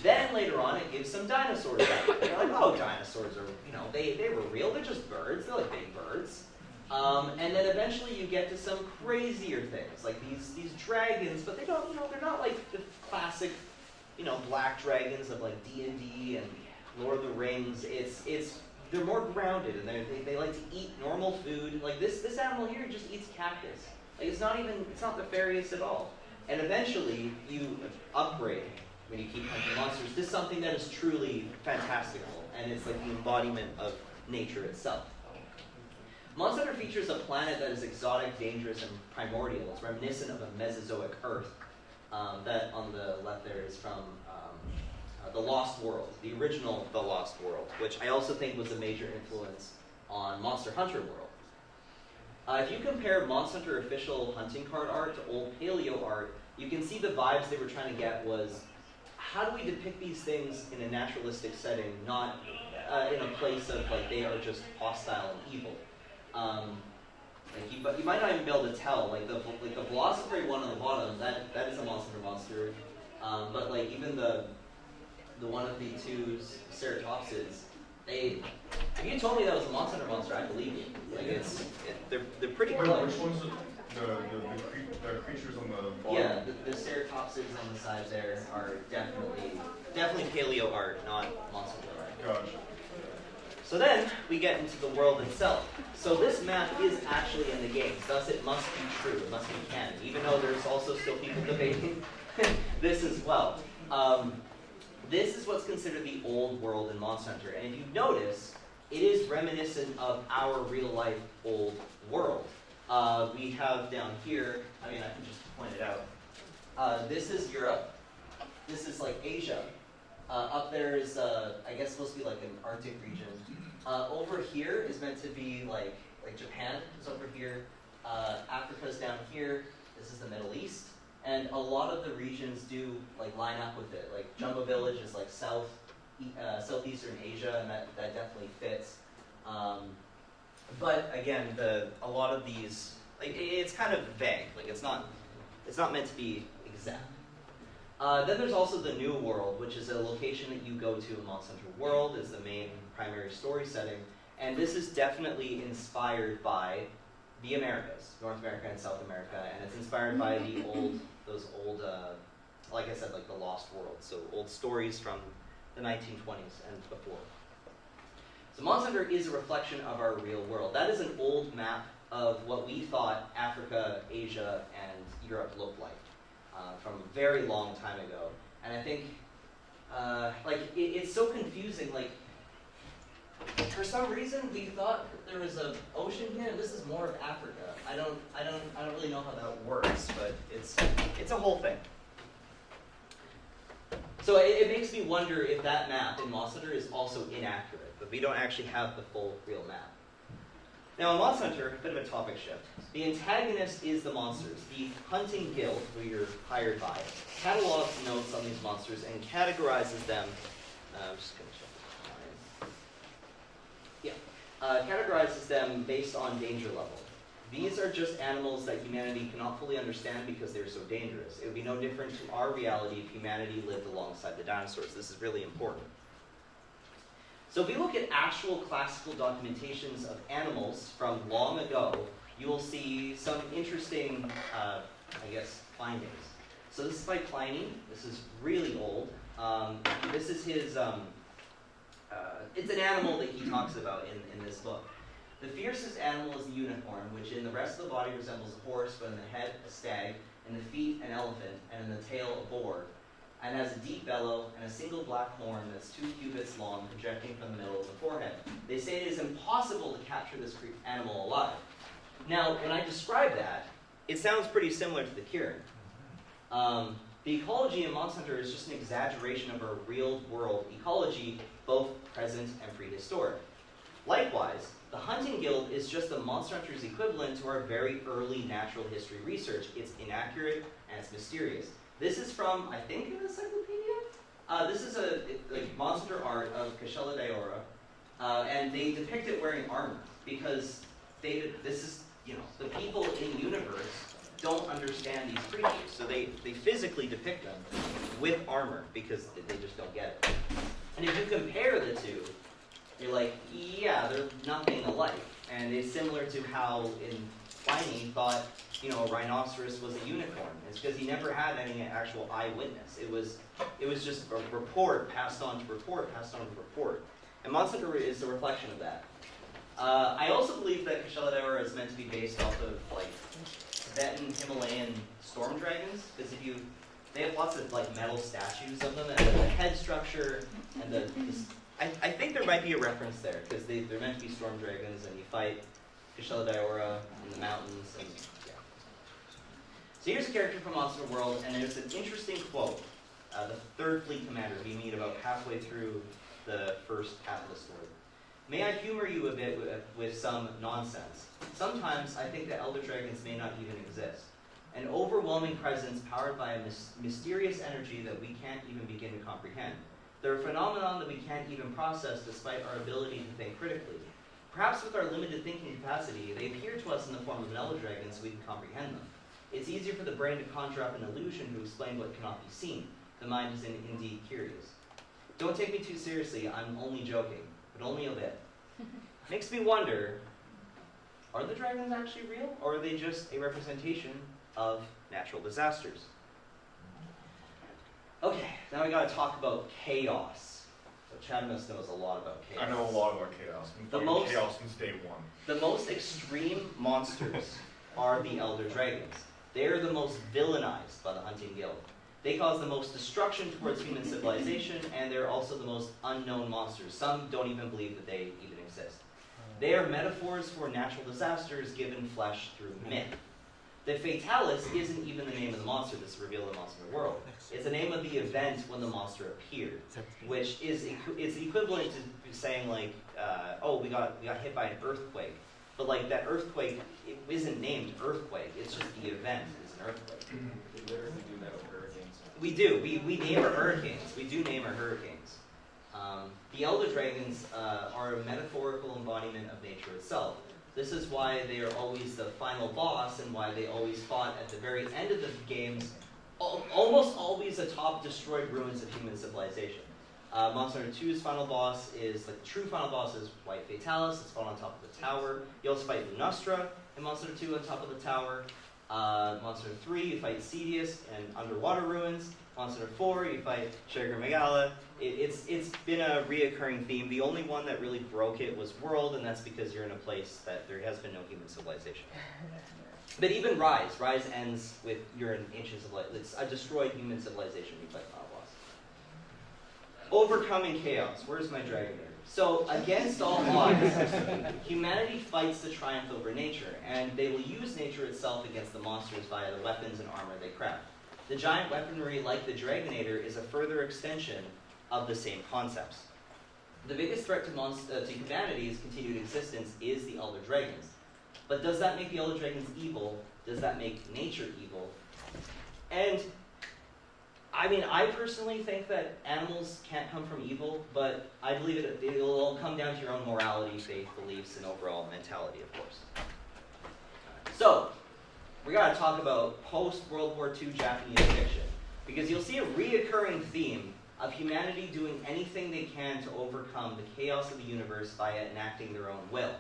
Then later on, it gives some dinosaurs back. You're like, oh, dinosaurs are, they were real, they're just birds, they're like big birds. And then eventually you get to some crazier things, like these dragons, but they're not like the classic, black dragons of like D&D and Lord of the Rings. They're more grounded, and they like to eat normal food. Like this animal here just eats cactus. Like it's not nefarious at all. And eventually you upgrade when you keep hunting monsters to something that is truly fantastical, and it's like the embodiment of nature itself. Monster Hunter features a planet that is exotic, dangerous, and primordial. It's reminiscent of a Mesozoic Earth. That on the left there is from The Lost World, the original The Lost World, which I also think was a major influence on Monster Hunter World. If you compare Monster Hunter official hunting card art to old paleo art, you can see the vibes they were trying to get was, how do we depict these things in a naturalistic setting, not in a place of like they are just hostile and evil. You might not even be able to tell. Like the Velociraptor one on the bottom, that is a monster. But like even the one of the two Ceratopsids, if you told me that was a monster, I believe you. Like they're pretty close. Which one's the creatures on the bottom? Yeah, the Ceratopsids on the side there are definitely paleo art, not monster art. Gotcha. So then we get into the world itself. So this map is actually in the game, thus it must be true, it must be canon, even though there's also still people debating this as well. This is what's considered the old world in Monster Hunter, and if you notice, it is reminiscent of our real-life old world. We have down here, I can just point it out. This is Europe. This is like Asia. Up there is, I guess, supposed to be like an Arctic region. Over here is meant to be like Japan is over here. Africa's down here. This is the Middle East. And a lot of the regions do like line up with it. Like Jumbo Village is like southeastern Asia, and that definitely fits. But again, a lot of these, like it's kind of vague. Like it's not meant to be exact. Then there's also the New World, which is a location that you go to in Monster Hunter World, is the main primary story setting. And this is definitely inspired by the Americas, North America and South America, and it's inspired by those old, like I said, like the Lost World, so old stories from the 1920s and before. So Monster Hunter is a reflection of our real world. That is an old map of what we thought Africa, Asia, and Europe looked like. From a very long time ago, and I think it's so confusing. Like for some some reason we thought there was an ocean here, and this is more of Africa. I don't really know how that works, but it's a whole thing. So it makes me wonder if that map in Monster Hunter is also inaccurate, but we don't actually have the full real map. Now in Monster Hunter, a bit of a topic shift. The antagonist is the monsters. The hunting guild, who you're hired by, catalogs notes on these monsters and categorizes them. I'm just going to check the time. Yeah. Categorizes them based on danger level. These are just animals that humanity cannot fully understand because they're so dangerous. It would be no different to our reality if humanity lived alongside the dinosaurs. This is really important. So if we look at actual classical documentations of animals from long ago, you will see some interesting, findings. So this is by Pliny. This is really old. This is his, it's an animal that he talks about in this book. The fiercest animal is the unicorn, which in the rest of the body resembles a horse, but in the head a stag, in the feet an elephant, and in the tail a boar, and has a deep bellow and a single black horn that's 2 cubits long, projecting from the middle of the forehead. They say it is impossible to capture this animal alive. Now, when I describe that, it sounds pretty similar to the Kirin. The ecology in Monster Hunter is just an exaggeration of our real-world ecology, both present and prehistoric. Likewise, the Hunting Guild is just the Monster Hunter's equivalent to our very early natural history research. It's inaccurate and it's mysterious. This is from, I think, an encyclopedia? This is a monster art of Kashela Daora, and they depict it wearing armor because the people in the universe don't understand these creatures, so they physically depict them with armor because they just don't get it. And if you compare the two, you're like, yeah, they're nothing alike. And it's similar to how in Pliny thought, a rhinoceros was a unicorn. It's because he never had any actual eyewitness. It was just a report passed on to report, passed on to report. And Monster Hunter is a reflection of that. I also believe that Kashela Daora is meant to be based off of Tibetan Himalayan storm dragons, because they have lots of metal statues of them, and the head structure and I think there might be a reference there, because they're meant to be storm dragons, and you fight Kashela Daora in the mountains. And, yeah. So here's a character from Monster World, and there's an interesting quote. The third fleet commander we meet about halfway through the first half of the story. May I humor you a bit with some nonsense? Sometimes I think that elder dragons may not even exist. An overwhelming presence powered by a mysterious energy that we can't even begin to comprehend. They're a phenomenon that we can't even process despite our ability to think critically. Perhaps with our limited thinking capacity, they appear to us in the form of an elder dragon so we can comprehend them. It's easier for the brain to conjure up an illusion to explain what cannot be seen. The mind is indeed curious. Don't take me too seriously, I'm only joking, but only a bit. Makes me wonder, are the dragons actually real, or are they just a representation of natural disasters? Okay, now we gotta talk about chaos. So Chadimus knows a lot about chaos. I know a lot about chaos. I've been fighting chaos since day one. The most extreme monsters are the Elder Dragons. They are the most villainized by the Hunting Guild. They cause the most destruction towards human civilization, and they're also the most unknown monsters. Some don't even believe that they even exist. They are metaphors for natural disasters given flesh through myth. The Fatalis isn't even the name of the monster that's revealed in Monster World. It's the name of the event when the monster appeared, which is equivalent to saying we got hit by an earthquake, but that earthquake it isn't named earthquake. It's just the event is an earthquake. We literally do that with hurricanes. We do. We name our hurricanes. We do name our hurricanes. The Elder Dragons are a metaphorical embodiment of nature itself. This is why they are always the final boss and why they always fought at the very end of the games, almost always atop destroyed ruins of human civilization. Monster Hunter 2's final boss is, the true final boss is White Fatalis. It's fought on top of the tower. You also fight Lunastra in Monster Hunter 2 on top of the tower. Monster Hunter 3, you fight Cedius and underwater ruins. Monster Hunter 4, you fight Shagger Megala. It's been a reoccurring theme. The only one that really broke it was World, and that's because you're in a place that there has been no human civilization. But even Rise ends with you're in ancient civilization. It's a destroyed human civilization you fight final boss. Overcoming chaos. Where's my dragon nerves? So, against all odds, humanity fights the triumph over nature, and they will use nature itself against the monsters via the weapons and armor they craft. The giant weaponry, like the Dragonator, is a further extension of the same concepts. The biggest threat to humanity's continued existence is the Elder Dragons. But does that make the Elder Dragons evil? Does that make nature evil? And I mean, I personally think that animals can't come from evil, but I believe it'll all come down to your own morality, faith, beliefs, and overall mentality, of course. So, we gotta talk about post-World War II Japanese fiction, because you'll see a reoccurring theme of humanity doing anything they can to overcome the chaos of the universe via enacting their own will.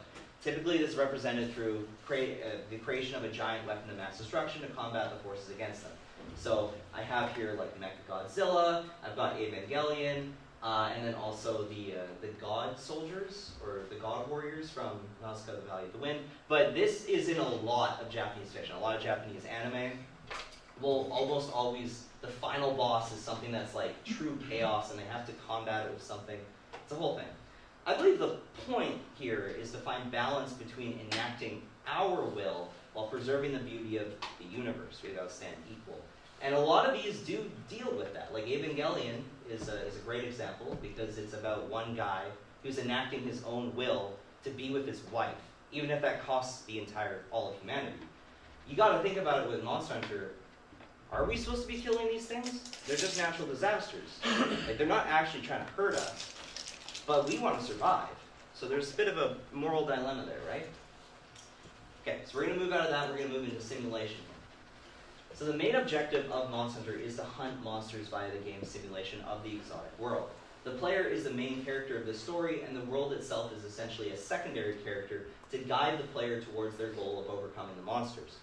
Typically, this is represented through the creation of a giant weapon of mass destruction to combat the forces against them. So I have here like Mechagodzilla, I've got Evangelion, and then also the God Soldiers, or the God Warriors from Nausicaa, the Valley of the Wind. But this is in a lot of Japanese fiction. A lot of Japanese anime will almost always, the final boss is something that's like true chaos and they have to combat it with something. It's a whole thing. I believe the point here is to find balance between enacting our will while preserving the beauty of the universe. We gotta stand equal. And a lot of these do deal with that. Like Evangelion is a great example because it's about one guy who's enacting his own will to be with his wife, even if that costs all of humanity. You gotta think about it with Monster Hunter. Are we supposed to be killing these things? They're just natural disasters. Like, they're not actually trying to hurt us, but we want to survive. So there's a bit of a moral dilemma there, right? Okay, so we're going to move out of that, we're going to move into simulation. So the main objective of Monster Hunter is to hunt monsters via the game simulation of the exotic world. The player is the main character of the story, and the world itself is essentially a secondary character to guide the player towards their goal of overcoming the monsters.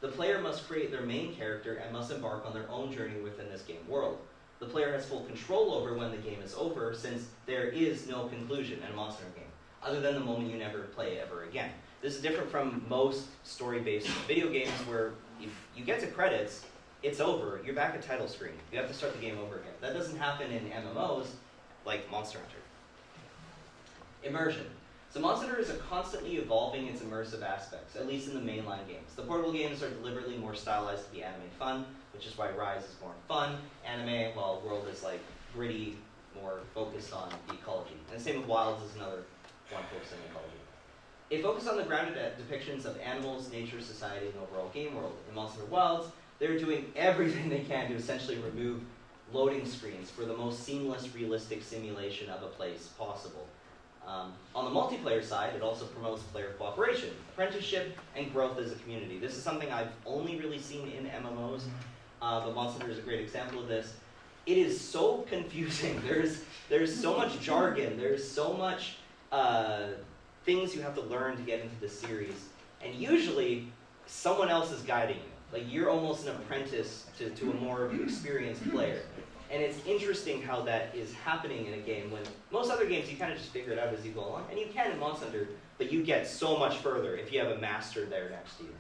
The player must create their main character and must embark on their own journey within this game world. The player has full control over when the game is over, since there is no conclusion in a Monster Hunter game, other than the moment you never play ever again. This is different from most story-based video games where if you get to credits, it's over, you're back at title screen. You have to start the game over again. That doesn't happen in MMOs like Monster Hunter. Immersion. So Monster Hunter is constantly evolving its immersive aspects, at least in the mainline games. The portable games are deliberately more stylized to be anime fun, which is why Rise is more fun anime, while World is like gritty, more focused on the ecology. And the same with Wilds is another one focused on ecology. It focuses on the grounded depictions of animals, nature, society, and overall game world. In Monster Hunter Wilds, they're doing everything they can to essentially remove loading screens for the most seamless, realistic simulation of a place possible. On the multiplayer side, it also promotes player cooperation, apprenticeship, and growth as a community. This is something I've only really seen in MMOs, but Monster Hunter is a great example of this. It is so confusing. There's so much jargon. There's so much things you have to learn to get into the series, and usually someone else is guiding you. Like, you're almost an apprentice to a more experienced player. And it's interesting how that is happening in a game when most other games you kind of just figure it out as you go along. And you can in Monster Hunter, but you get so much further if you have a master there next to you.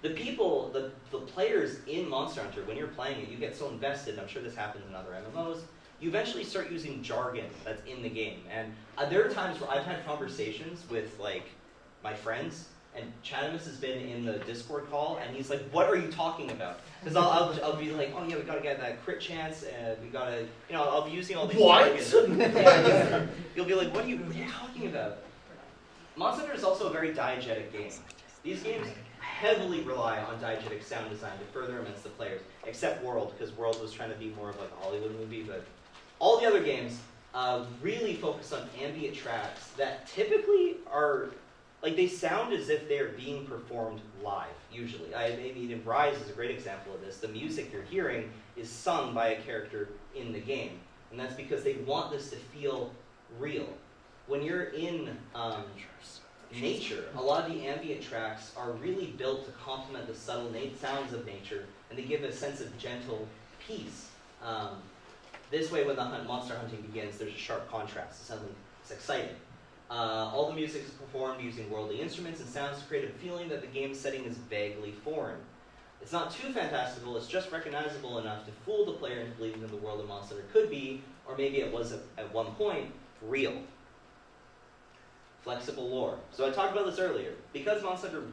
The people, the players in Monster Hunter, when you're playing it, you get so invested, and I'm sure this happens in other MMOs, you eventually start using jargon that's in the game. And there are times where I've had conversations with like my friends, and Chadimus has been in the Discord call, and he's like, "What are you talking about?" Because I'll be like, "Oh yeah, we gotta get that crit chance, and we gotta, I'll be using all these jargon." Yeah, you'll be like, "What are you talking about?" Monster Hunter is also a very diegetic game. These games heavily rely on diegetic sound design to further immerse the players, except World, because World was trying to be more of like a Hollywood movie, but all the other games really focus on ambient tracks that typically are, like, they sound as if they're being performed live, usually. Maybe in Rise is a great example of this. The music you're hearing is sung by a character in the game, and that's because they want this to feel real. When you're in nature, a lot of the ambient tracks are really built to complement the subtle sounds of nature, and they give a sense of gentle peace. This way, when the monster hunting begins, there's a sharp contrast. It's exciting. All the music is performed using worldly instruments and sounds to create a feeling that the game setting is vaguely foreign. It's not too fantastical, it's just recognizable enough to fool the player into believing that the world of Monster Hunter could be, or maybe it was at one point, real. Flexible lore. So I talked about this earlier. Because Monster Hunter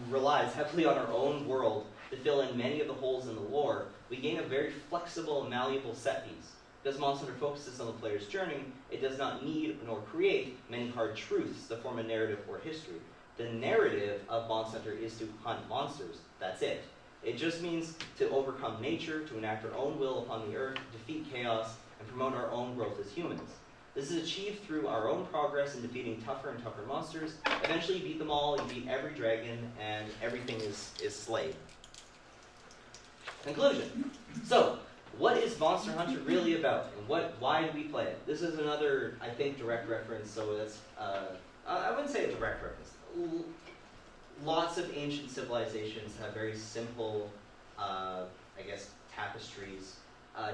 relies heavily on our own world to fill in many of the holes in the lore, we gain a very flexible and malleable set piece. Because Monster Hunter focuses on the player's journey, it does not need nor create many hard truths to form a narrative or history. The narrative of Monster Hunter is to hunt monsters. That's it. It just means to overcome nature, to enact our own will upon the earth, defeat chaos, and promote our own growth as humans. This is achieved through our own progress in defeating tougher and tougher monsters. Eventually you beat them all, you beat every dragon, and everything is slayed. Conclusion. So, what is Monster Hunter really about, and why do we play it? This is another, I think, direct reference, so that's, I wouldn't say a direct reference. Lots of ancient civilizations have very simple, I guess, tapestries.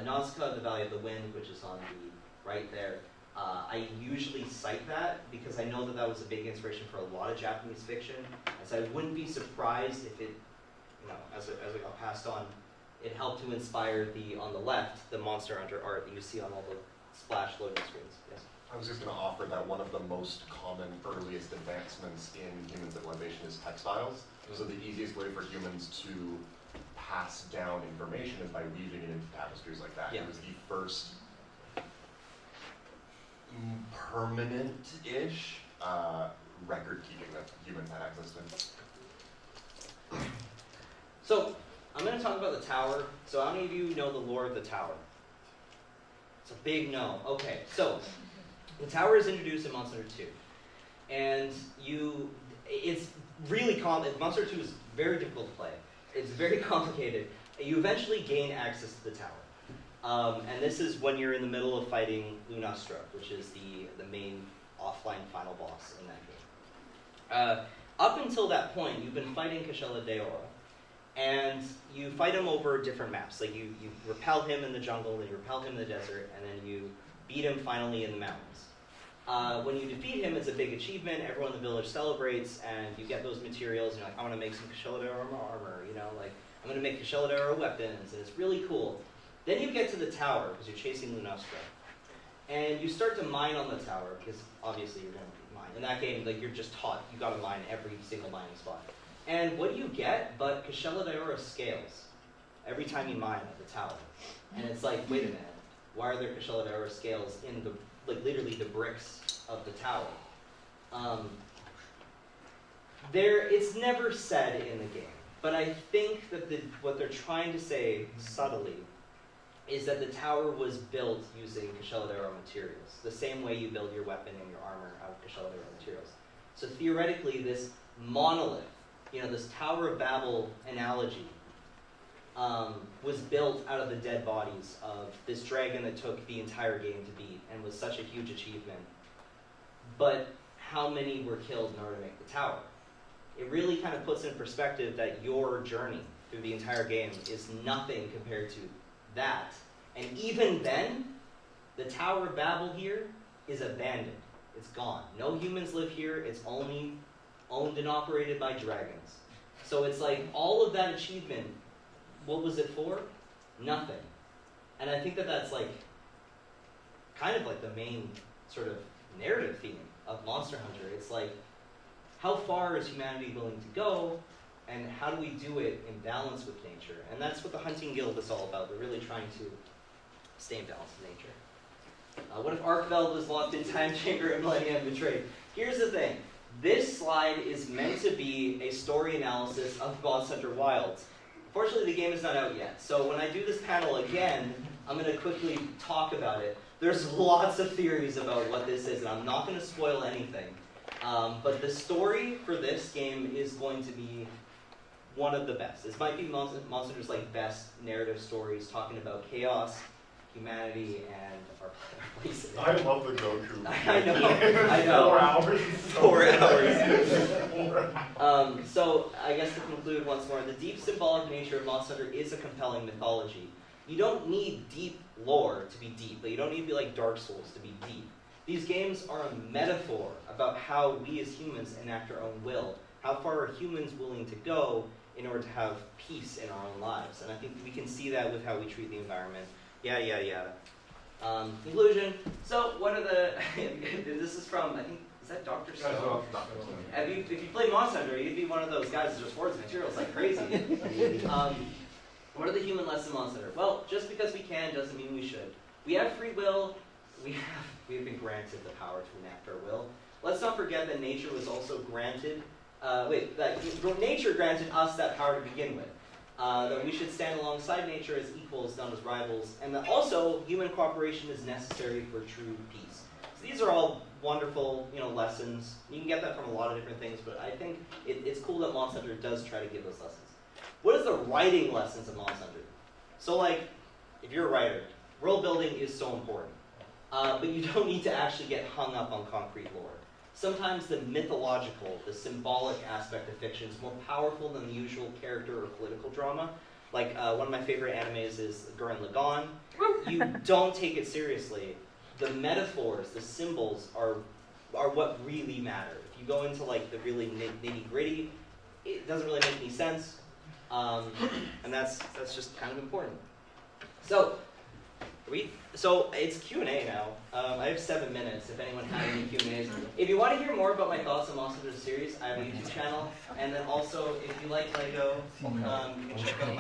Nausicaa, the Valley of the Wind, which is on the right there, I usually cite that because I know that that was a big inspiration for a lot of Japanese fiction, and so I wouldn't be surprised if it, as it got passed on, it helped to inspire on the left, the Monster Hunter art that you see on all the splash loading screens. Yes? I was just going to offer that one of the most common, earliest advancements in human civilization is textiles. So the easiest way for humans to pass down information is by weaving it into tapestries like that. Yeah. It was the first permanent-ish record-keeping that humans had access to. So, I'm going to talk about the tower. So how many of you know the lore of the tower? It's a big no. Okay, so the tower is introduced in Monster Hunter 2. And it's really Monster Hunter 2 is very difficult to play. It's very complicated. You eventually gain access to the tower. And this is when you're in the middle of fighting Lunastra, which is the main offline final boss in that game. Up until that point, you've been fighting Kashela Deora. And you fight him over different maps. Like you repel him in the jungle, then you repel him in the desert, and then you beat him finally in the mountains. When you defeat him, it's a big achievement. Everyone in the village celebrates, and you get those materials. You're like, I want to make some Kashela Deora armor. Like I'm going to make Kashela Deora weapons, and it's really cool. Then you get to the tower because you're chasing Lunastra, and you start to mine on the tower because obviously you're going to mine. In that game, like you're just taught you got to mine every single mining spot. And what do you get but Kashela Deora scales every time you mine at the tower? And it's like, wait a minute, why are there Kashela Deora scales in literally the bricks of the tower? It's never said in the game, but I think that what they're trying to say subtly is that the tower was built using Kashela Deora materials, the same way you build your weapon and your armor out of Kashela Deora materials. So theoretically, this monolith, this Tower of Babel analogy, was built out of the dead bodies of this dragon that took the entire game to beat and was such a huge achievement. But how many were killed in order to make the tower? It really kind of puts in perspective that your journey through the entire game is nothing compared to that. And even then, the Tower of Babel here is abandoned. It's gone. No humans live here. It's only owned and operated by dragons. So it's like all of that achievement, what was it for? Nothing. And I think that that's like kind of like the main sort of narrative theme of Monster Hunter. It's like, how far is humanity willing to go, and how do we do it in balance with nature? And that's what the Hunting Guild is all about. They're really trying to stay in balance with nature. What if Arkveld was locked in Time Chamber and Millennium betrayed? Here's the thing. This slide is meant to be a story analysis of Monster Hunter Wilds. Fortunately, the game is not out yet, so when I do this panel again, I'm going to quickly talk about it. There's lots of theories about what this is, and I'm not going to spoil anything. But the story for this game is going to be one of the best. This might be Monster Hunter's best narrative stories, talking about chaos, humanity, and our place in it. I love the Goku. I know. 4 hours. 4 hours. So I guess to conclude once more, the deep symbolic nature of Monster Hunter is a compelling mythology. You don't need deep lore to be deep, but you don't need to be like Dark Souls to be deep. These games are a metaphor about how we as humans enact our own will. How far are humans willing to go in order to have peace in our own lives? And I think we can see that with how we treat the environment. Yada, yada, yada. Conclusion. So what are the? This is from, I think, is that Dr. Stone? If you play Monster Hunter, you'd be one of those guys that just hoards materials like crazy. What are the human lessons in Monster Hunter? Well, just because we can doesn't mean we should. We have free will. We have been granted the power to enact our will. Let's not forget that nature was also granted. Nature granted us that power to begin with. That we should stand alongside nature as equals, not as rivals, and that also human cooperation is necessary for true peace. So these are all wonderful, lessons. You can get that from a lot of different things, but I think it's cool that Monster Hunter does try to give those lessons. What is the writing lessons of Monster Hunter? So, if you're a writer, world building is so important, but you don't need to actually get hung up on concrete lore. Sometimes the mythological, the symbolic aspect of fiction is more powerful than the usual character or political drama. One of my favorite animes is Gurren Lagann. You don't take it seriously. The metaphors, the symbols are what really matter. If you go into the really nitty gritty, it doesn't really make any sense, and that's just kind of important. So it's Q&A now. I have 7 minutes if anyone has any Q&As. If you want to hear more about my thoughts on Monster Hunter series, I have a YouTube channel. And then also, if you like Lego, you can check out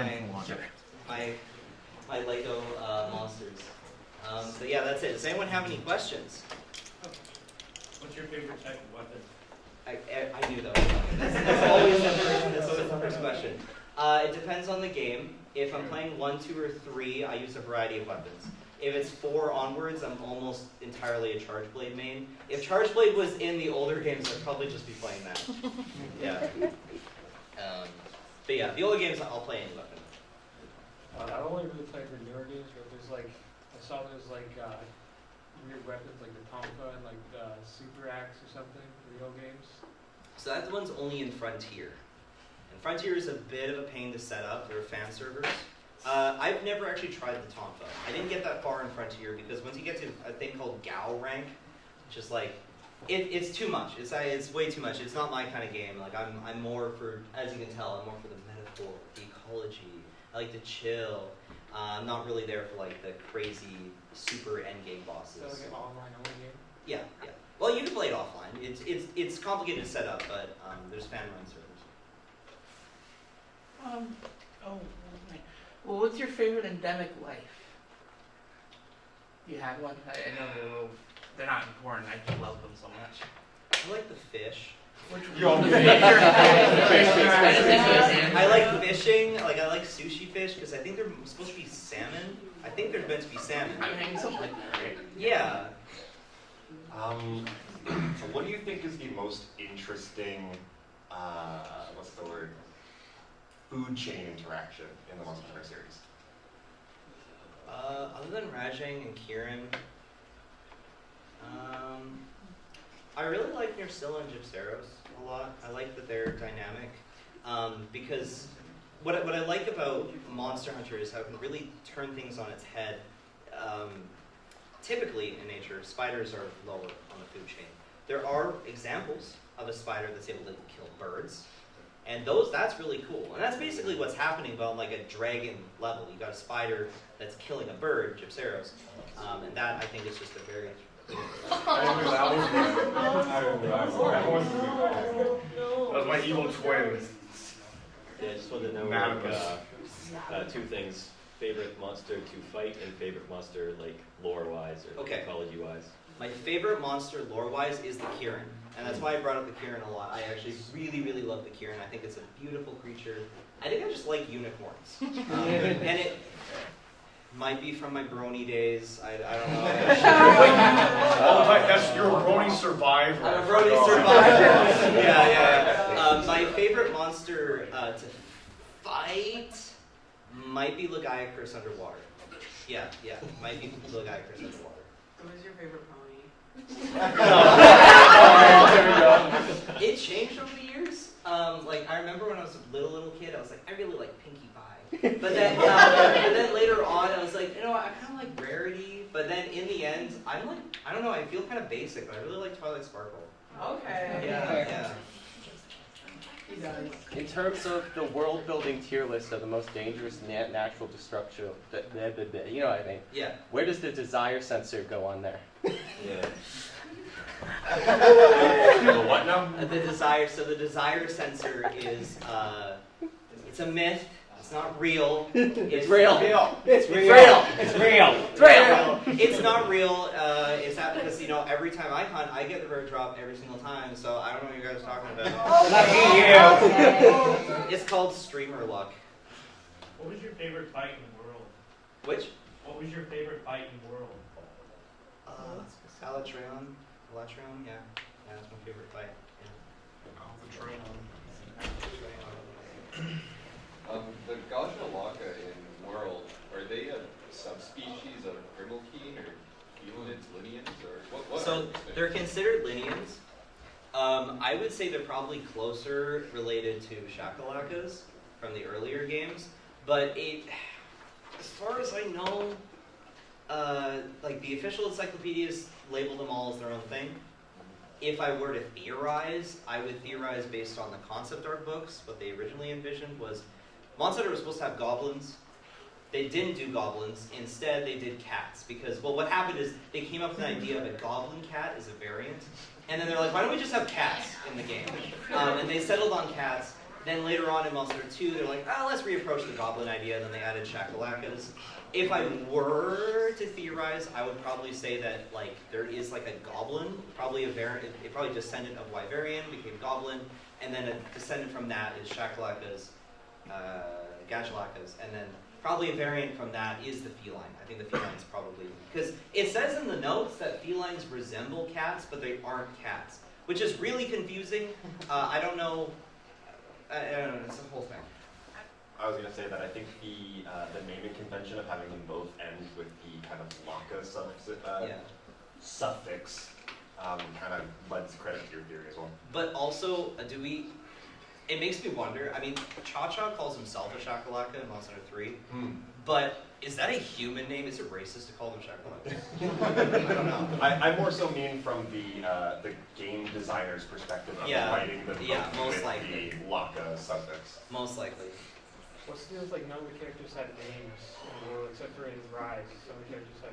my Lego monsters. So yeah, that's it. Does anyone have any questions? What's your favorite type of weapon? I knew that was coming. That's always the first question. It depends on the game. If I'm playing 1, 2, or 3, I use a variety of weapons. If it's 4 onwards, I'm almost entirely a Charge Blade main. If Charge Blade was in the older games, I'd probably just be playing that. Yeah. But yeah, the older games, I'll play any weapon. I don't only really play for newer games, but there's I saw there's weird weapons like the Tonka and the Super Axe or something, real games. So that one's only in Frontier. And Frontier is a bit of a pain to set up. There are fan servers. I've never actually tried the Tonka. I didn't get that far in Frontier because once you get to a thing called Gao rank, just it's too much. It's way too much. It's not my kind of game. I'm more for, as you can tell, I'm more for the metaphor, the ecology. I like to chill. I'm not really there for the crazy super endgame bosses. So an online only game? Yeah. Well, you can play it offline. It's complicated to set up, but there's fan run servers. Well, what's your favorite endemic life? Do you have one? I know they're not important. I just love them so much. I like the fish. Which Yo, one? I like fishing. I like sushi fish because I think they're supposed to be salmon. I think they're meant to be salmon. I mean, something like that, right? Yeah. So what do you think is the most interesting, what's the word, food chain interaction in the Monster Hunter series? Other than Rajang and Kieran, I really like Nerscylla and Gypceros a lot. I like that they're dynamic because what I like about Monster Hunter is how it can really turn things on its head. Typically in nature, spiders are lower on the food chain. There are examples of a spider that's able to kill birds, and that's really cool. And that's basically what's happening, but on a dragon level. You got a spider that's killing a bird, Gypceros, and that I think is just a very That was my evil twin. Yeah, I just wanted to know two things: favorite monster to fight and favorite monster lore-wise or ecology-wise. My favorite monster lore-wise is the Kieran, and that's why I brought up the Kieran a lot. I actually really, really love the Kieran. I think it's a beautiful creature. I think I just like unicorns, and it might be from my brony days. I don't know. That's your brony survivor. I'm a brony survivor. Yeah. My favorite monster to fight might be Lagiacrus underwater. Yeah, might be Lagiacrus underwater. What was your favorite pony? It changed over the years. I remember when I was a little kid, I was I really like Pinkie Pie. But then later on, I was I kind of like Rarity. But then in the end, I don't know, I feel kind of basic, but I really like Twilight Sparkle. Okay. Yeah. In terms of the world building tier list of the most dangerous natural destruction, you know what I mean? Yeah. Where does the desire sensor go on there? Yeah. The what now? The desire. So the desire sensor is it's a myth. It's not real. It's real. It's real. real. It's real. It's real. It's not real. It's that because every time I hunt, I get the rare drop every single time. So I don't know what you guys are talking about. Lucky you. It's called streamer luck. What was your favorite fight in the world? Which? What was your favorite fight in the world? Alatreon. Yeah. Yeah, that's my favorite fight. Yeah. The Gajalaka in World, are they a subspecies of Grimalkeen or Felinids, Lineans, or what So are these things? they're considered Lineans. I would say they're probably closer related to Shakalakas from the earlier games, but as far as I know, like the official encyclopedias label them all as their own thing. If I were to theorize, I would theorize based on the concept art books. What they originally envisioned was Monster Hunter was supposed to have goblins. They didn't do goblins. Instead, they did cats. Because, well, what happened is they came up with an idea of a goblin cat as a variant. And then they're like, why don't we just have cats in the game? And they settled on cats. Then later on in Monster Hunter 2, they're like, let's reapproach the goblin idea. And then they added Shakalakas. If I were to theorize, I would probably say that like there is like a goblin, probably a variant. It probably descendant of Wyverian became goblin, and then a descendant from that is Shakalakas, Gajalakas, and then probably a variant from that is the feline. I think the feline's probably because it says in the notes that felines resemble cats, but they aren't cats, which is really confusing. I don't know. I don't know. It's the whole thing. I was going to say that I think the naming convention of having them both end with the kind of Laka suffix kind of lends credit to your theory as well. But also, it makes me wonder, I mean, Cha-Cha calls himself a Shakalaka in Monster Hunter 3, but is that a human name? Is it racist to call them Shakalaka? I don't know. I more so mean from the game designer's perspective of writing the book most with likely. the Laka suffix. Most likely. What's the deal with like none of the characters had names in the world except for in Rise? Some of the characters had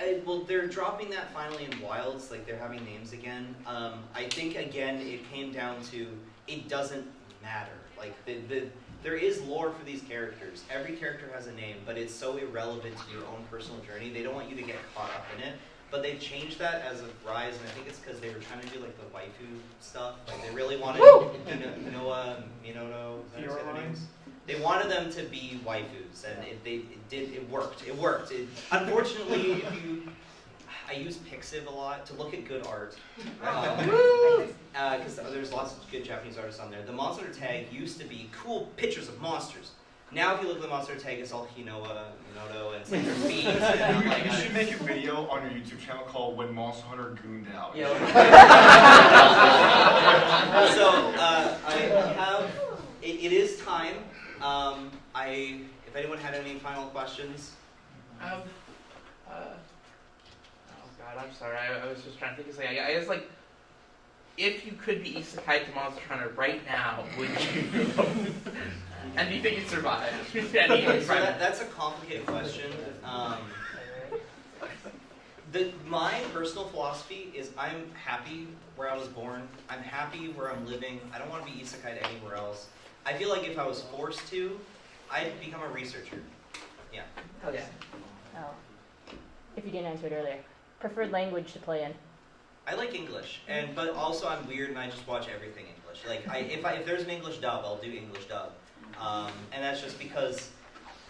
names. Well, they're dropping that finally in Wilds, like they're having names again. I think again it came down to it doesn't matter. Like there is lore for these characters. Every character has a name, but it's so irrelevant to your own personal journey. They don't want you to get caught up in it. But they've changed that as of Rise, and I think it's because they were trying to do like the waifu stuff. Like they really wanted Minoa, Minono, names. They wanted them to be waifus, and it worked. It worked. Unfortunately, I use Pixiv a lot to look at good art, because there's lots of good Japanese artists on there. The monster tag used to be cool pictures of monsters. Now, if you look at the monster tag, it's all Hinoa, Minoto, and it's like their feet. And You should make a video on your YouTube channel called "When Monster Hunter Gooned Out." Yeah. So I have. It is time. If anyone had any final questions. Oh God, I'm sorry. I was just trying to think of something. I guess like, if you could be isekai to Monster Hunter right now, would you? And do you think you'd survive? So that's a complicated question. My personal philosophy is I'm happy where I was born. I'm happy where I'm living. I don't want to be isekai to anywhere else. I feel like if I was forced to, I'd become a researcher. Yeah. Oh, yeah. Oh. If you didn't answer it earlier. Preferred language to play in? I like English, but also I'm weird and I just watch everything English. Like if there's an English dub, I'll do English dub. And that's just because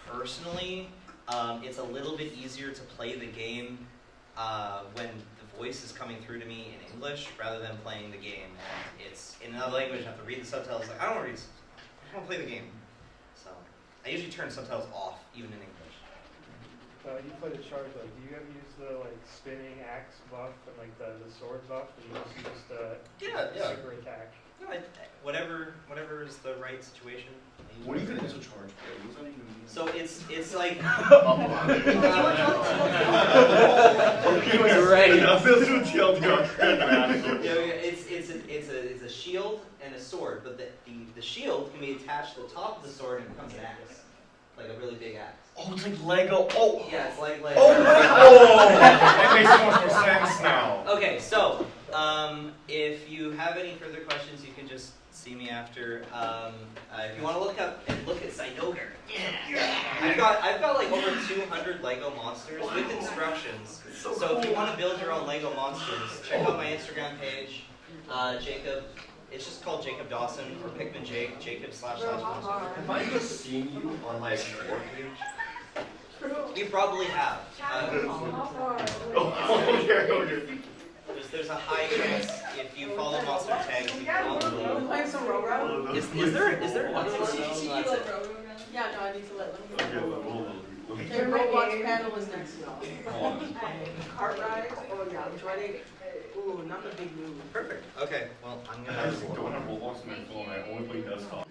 personally, it's a little bit easier to play the game when the voice is coming through to me in English rather than playing the game and it's in another language. I have to read the subtitles. Like I don't want to read. I want to play the game. So I usually turn subtitles off even in English. You play the charge, like, do you ever use the like spinning axe buff and like the sword buff, or you just use the super attack? No, whatever is the right situation. What even is a charge? What does that even mean? So it's like. He was ready. It's a shield and a sword, but the shield can be attached to the top of the sword and it becomes an axe, like a really big axe. Oh, it's like Lego. Oh. Yeah, it's like Lego. Oh, that makes so much more sense now. Okay, so if you have any further questions, you can just see me after. If you want to look at Zynogar, I've got like over 200 Lego monsters with instructions. So if you want to build your own Lego monsters, check out my Instagram page, Jacob. It's just called Jacob Dawson or Pikmin Jake, Jacob/monster. Have I just seen you on my explore page? You probably have. There's a high chance if you follow monster tags, you can probably. Playing some Robo? Is there one? That's it. Yeah, no, I need to let them Okay, know. we'll Their Roblox panel is next to Cart ride? Oh yeah, dreading. Ooh, not the big move. Perfect. Okay, well, I'm gonna. I just don't have Roblox on my phone. I only play desktop.